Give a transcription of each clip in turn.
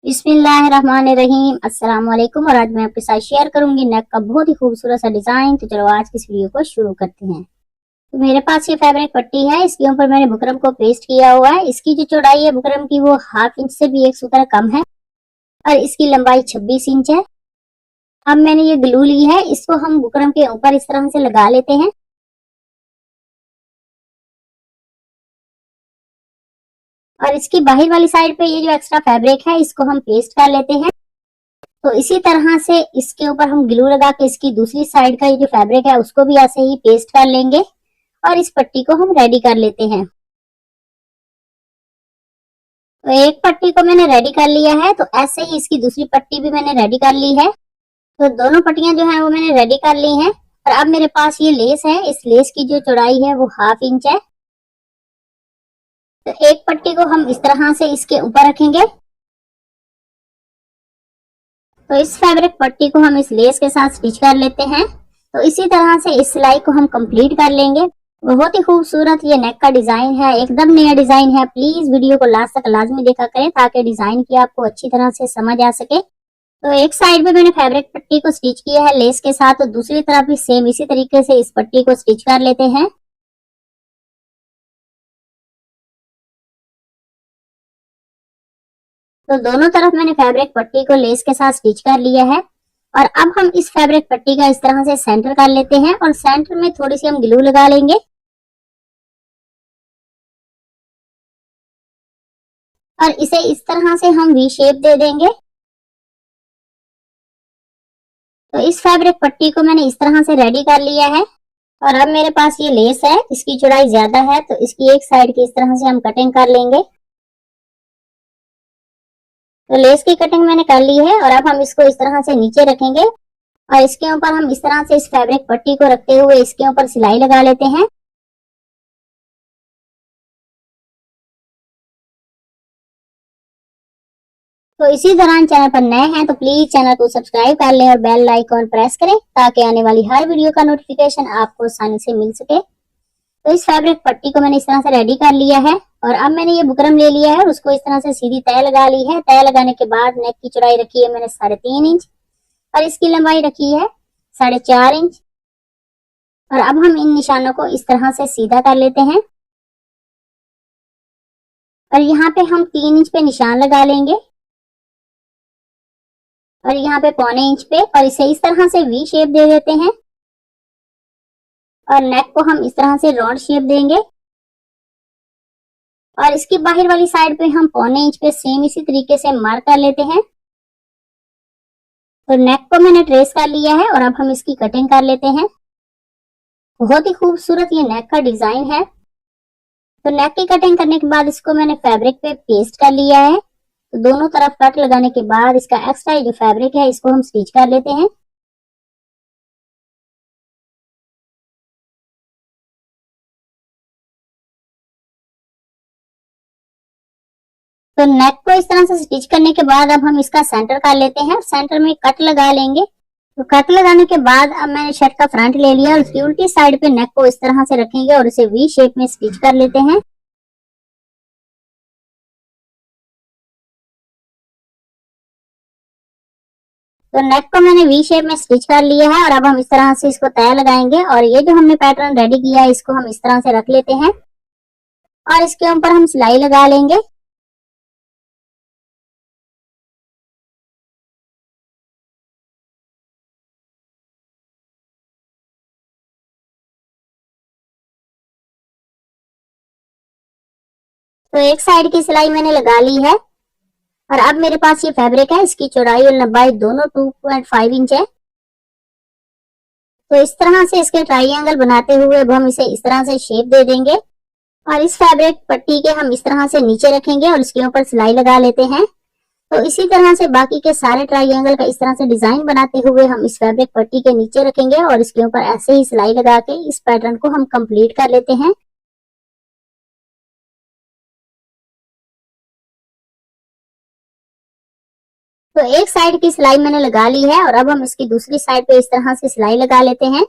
बिस्मिल्लाहिर्रहमानिर्रहीम। अस्सलाम वालेकुम। और आज मैं आपके साथ शेयर करूंगी नेक का बहुत ही खूबसूरत सा डिजाइन। तो चलो आज की इस वीडियो को शुरू करते हैं। तो मेरे पास ये फैब्रिक पट्टी है, इसके ऊपर मैंने बुकरम को पेस्ट किया हुआ है। इसकी जो चौड़ाई है बुकरम की वो हाफ इंच से भी 1 सूत्र कम है और इसकी लंबाई 26 इंच है। अब मैंने ये ग्लू ली है, इसको हम बुकरम के ऊपर इस तरह से लगा लेते हैं। और इसकी बाहर वाली साइड पे ये जो एक्स्ट्रा फैब्रिक है इसको हम पेस्ट कर लेते हैं। तो इसी तरह से इसके ऊपर हम ग्लू लगा के इसकी दूसरी साइड का ये जो फैब्रिक है उसको भी ऐसे ही पेस्ट कर लेंगे और इस पट्टी को हम रेडी कर लेते हैं। तो एक पट्टी को मैंने रेडी कर लिया है, तो ऐसे ही इसकी दूसरी पट्टी भी मैंने रेडी कर ली है। तो दोनों पट्टियां जो है वो मैंने रेडी कर ली हैं। और अब मेरे पास ये लेस है, इस लेस की जो चौड़ाई है वो हाफ इंच है। तो एक पट्टी को हम इस तरह से इसके ऊपर रखेंगे। तो इस फैब्रिक पट्टी को हम इस लेस के साथ स्टिच कर लेते हैं। तो इसी तरह से इस सिलाई को हम कंप्लीट कर लेंगे। बहुत ही खूबसूरत ये नेक का डिजाइन है, एकदम नया डिजाइन है। प्लीज वीडियो को लास्ट तक लाजमी देखा करें ताकि डिजाइन की आपको अच्छी तरह से समझ आ सके। तो एक साइड पे मैंने फैब्रिक पट्टी को स्टिच किया है लेस के साथ, तो दूसरी तरफ भी सेम इसी तरीके से इस पट्टी को स्टिच कर लेते हैं। तो दोनों तरफ मैंने फैब्रिक पट्टी को लेस के साथ स्टिच कर लिया है। और अब हम इस फैब्रिक पट्टी का इस तरह से सेंटर कर लेते हैं और सेंटर में थोड़ी सी हम ग्लू लगा लेंगे। और इसे इस तरह से हम वी शेप दे देंगे। तो इस फैब्रिक पट्टी को मैंने इस तरह से रेडी कर लिया है। और अब मेरे पास ये लेस है, इसकी चौड़ाई ज्यादा है तो इसकी एक साइड की इस तरह से हम कटिंग कर लेंगे। तो लेस की कटिंग मैंने कर ली है और अब हम इसको इस तरह से नीचे रखेंगे और इसके ऊपर हम इस तरह से इस फैब्रिक पट्टी को रखते हुए इसके ऊपर सिलाई लगा लेते हैं। तो इसी दौरान चैनल पर नए हैं तो प्लीज चैनल को सब्सक्राइब कर लें और बेल आइकॉन प्रेस करें ताकि आने वाली हर वीडियो का नोटिफिकेशन आपको आसानी से मिल सके। तो इस फैब्रिक पट्टी को मैंने इस तरह से रेडी कर लिया है और अब मैंने ये बुकरम ले लिया है और उसको इस तरह से सीधी तय लगा ली है। तय लगाने के बाद नेक की चौड़ाई रखी है मैंने 3.5 इंच और इसकी लंबाई रखी है 4.5 इंच। और अब हम इन निशानों को इस तरह से सीधा कर लेते हैं और यहाँ पे हम 3 इंच पे निशान लगा लेंगे और यहाँ पे 1.25 इंच पे, और इसे इस तरह से वी शेप दे देते हैं। और नेक को हम इस तरह से राउंड शेप देंगे और इसकी बाहर वाली साइड पे हम 1.25 इंच पे सेम इसी तरीके से मार्क कर लेते हैं। तो नेक को मैंने ट्रेस कर लिया है और अब हम इसकी कटिंग कर लेते हैं। बहुत ही खूबसूरत ये नेक का डिजाइन है। तो नेक की कटिंग करने के बाद इसको मैंने फैब्रिक पे पेस्ट कर लिया है। तो दोनों तरफ कट लगाने के बाद इसका एक्स्ट्रा जो फैब्रिक है इसको हम स्टिच कर लेते हैं। तो नेक को इस तरह से स्टिच करने के बाद अब हम इसका सेंटर कर लेते हैं, सेंटर में कट लगा लेंगे। तो कट लगाने के बाद अब मैंने शर्ट का फ्रंट ले लिया और उसकी उल्टी साइड पे नेक को इस तरह से रखेंगे और इसे वी शेप में स्टिच कर लेते हैं। तो नेक को मैंने वी शेप में स्टिच कर लिया है और अब हम इस तरह से इसको तय लगाएंगे और ये जो हमने पैटर्न रेडी किया है इसको हम इस तरह से रख लेते हैं और इसके ऊपर हम सिलाई लगा लेंगे। तो एक साइड की सिलाई मैंने लगा ली है और अब मेरे पास ये फैब्रिक है, इसकी चौड़ाई और लंबाई दोनों 2.5 इंच है। तो इस तरह से इसके ट्राइंगल बनाते हुए अब हम इसे इस तरह से शेप दे देंगे और इस फैब्रिक पट्टी के हम इस तरह से नीचे रखेंगे और इसके ऊपर सिलाई लगा लेते हैं। तो इसी तरह से बाकी के सारे ट्राइंगल का इस तरह से डिजाइन बनाते हुए हम इस फैब्रिक पट्टी के नीचे रखेंगे और इसके ऊपर ऐसे ही सिलाई लगा के इस पैटर्न को हम कंप्लीट कर लेते हैं। तो एक साइड की सिलाई मैंने लगा ली है और अब हम इसकी दूसरी साइड पे इस तरह से सिलाई लगा लेते हैं।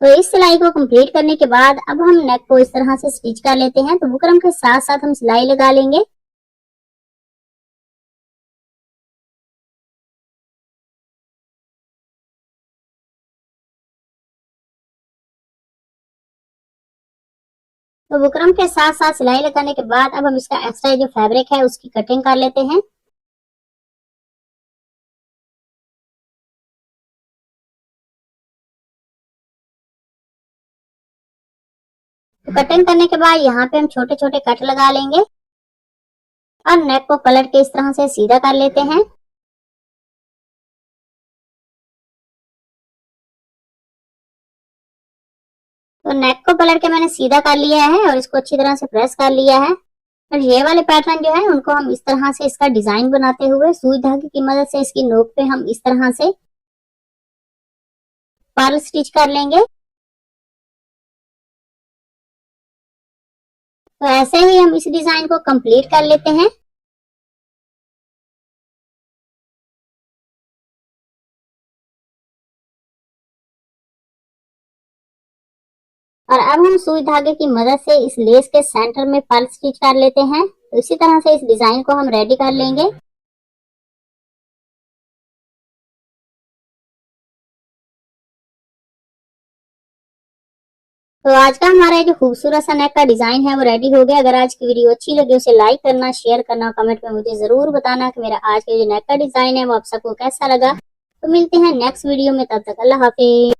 तो इस सिलाई को कंप्लीट करने के बाद अब हम नेक को इस तरह से स्टिच कर लेते हैं। तो बुकरम के साथ साथ हम सिलाई लगा लेंगे। तो बुकरम के साथ साथ सिलाई लगाने के बाद अब हम इसका एक्स्ट्रा जो फैब्रिक है उसकी कटिंग कर लेते हैं। तो कटिंग करने के बाद यहाँ पे हम छोटे छोटे कट लगा लेंगे और नेक को पलट के इस तरह से सीधा कर लेते हैं। तो नेक को पलट के मैंने सीधा कर लिया है और इसको अच्छी तरह से प्रेस कर लिया है। और ये वाले पैटर्न जो है उनको हम इस तरह से इसका डिजाइन बनाते हुए सुई धागे की मदद से इसकी नोक पे हम इस तरह से पर्ल स्टिच कर लेंगे। तो ऐसे ही हम इस डिजाइन को कंप्लीट कर लेते हैं। और अब हम सुई धागे की मदद से इस लेस के सेंटर में पर्ल स्टिच कर लेते हैं। तो इसी तरह से इस डिजाइन को हम रेडी कर लेंगे। तो आज का हमारा जो खूबसूरत सा नेक का डिजाइन है वो रेडी हो गया। अगर आज की वीडियो अच्छी लगी उसे लाइक करना, शेयर करना, कमेंट में मुझे जरूर बताना कि मेरा आज का जो नेक का डिजाइन है वो आप सबको कैसा लगा। तो मिलते हैं नेक्स्ट वीडियो में, तब तक अल्लाह हाफिज।